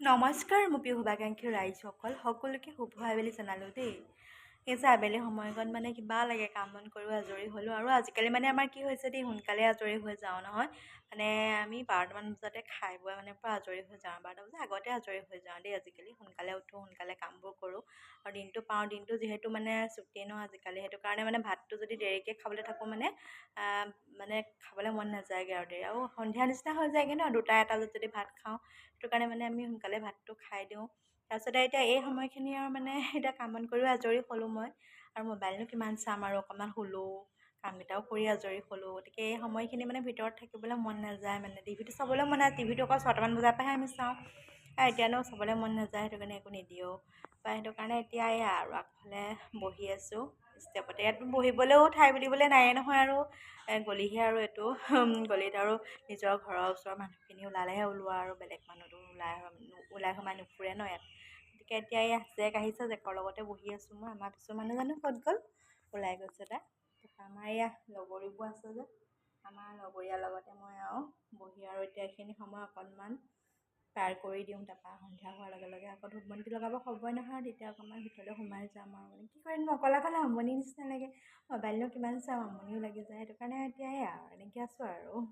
নমস্কাৰ মোৰ প্ৰিয় শুভাকাংক্ষী ৰাইজসকল সকলোকে শুভ আবেলি জনালোঁ দেই। এই যে আবেলি সময়কণ মানে কিবা লাগে কাম বন কৰি আজৰি হ'লোঁ আৰু আজিকালি মানে আমাৰ কি হৈছে দেই সোনকালে আজৰি হৈ যাওঁ নহয়। মানে আমি 12টামান বজাতে খাই বৈ মানে পৰা আজৰি হৈ যাওঁ 12টা বজাৰ আগতে আজৰি হৈ যাওঁ দেই। আজিকালি সোনকালে উঠোঁ সোনকালে কামবোৰ কৰোঁ আৰু দিনটো পাওঁ দিনটো যিহেতু মানে ছুটি ন আজিকালি সেইটো কাৰণে মানে ভাতটো যদি দেৰিকৈ খাবলৈ থাকোঁ আহ, মানে খাবলৈ মন নাযায়গৈ আৰু দেৰি আৰু সন্ধিয়া নিচিনা হৈ যায়গৈ ন 2টা 1টা বজাত যদি ভাত খাওঁ। সেইটো কাৰণে মানে আমি সোনকালে ভাতটো খাই দিওঁ। তাৰপিছতে এতিয়া এই সময়খিনি আৰু মানে এতিয়া কাম বন কৰিও আজৰি হ'লোঁ মই আৰু মোবাইলনো কিমান চাম আৰু অকণমান শুলোঁ কামকেইটাও কৰি আজৰি হ'লোঁ। গতিকে এই সময়খিনি মানে ভিতৰত থাকিবলৈ মন নাযায় মানে টিভিটো চাবলৈ মন নাযায় টিভিটো অকল 6টামান বজাৰ পৰাহে আমি চাওঁ এতিয়ানো চাবলৈ মন নাযায় সেইটো কাৰণে একো নিদিয়েও বা সেইটো কাৰণে এতিয়া এয়া আৰু আগফালে বহি আছোঁ ষ্টেপতে। ইয়াত বহিবলৈও ঠাই বুলিবলৈ নায়ে নহয় আৰু গলিহে আৰু এইটো গলিত আৰু নিজৰ ঘৰৰ ওচৰৰ মানুহখিনি ওলালেহে ওলোৱা আৰু বেলেগ মানুহতো ওলাই সোমাই নুফুৰে ন ইয়াত। গতিকে এতিয়া এই জেক আহিছে জেকৰ লগতে বহি আছোঁ মই। আমাৰ পিছৰ মানুহ জানো ক'ত গ'ল ওলাই গৈছে তাই। তাৰপৰা আমাৰ এয়া লগৰীবোৰ আছে যে আমাৰ লগৰীয়াৰ লগতে মই আৰু বহি আৰু এতিয়া এইখিনি সময় অকণমান পাৰ কৰি দিওঁ। তাৰপৰা সন্ধিয়া হোৱাৰ লগে লগে আকৌ ধূপ বন্তি লগাব হ'বই নহয় তেতিয়া অকণমান ভিতৰলৈ সোমাই যাম আৰু মানে কি কৰিম অকলে অকলে আমনি নিচিনা লাগে। মোবাইলনো কিমান চাম আমনিও লাগি যায় সেইটো কাৰণে এতিয়া আৰু এনেকৈ আছোঁ আৰু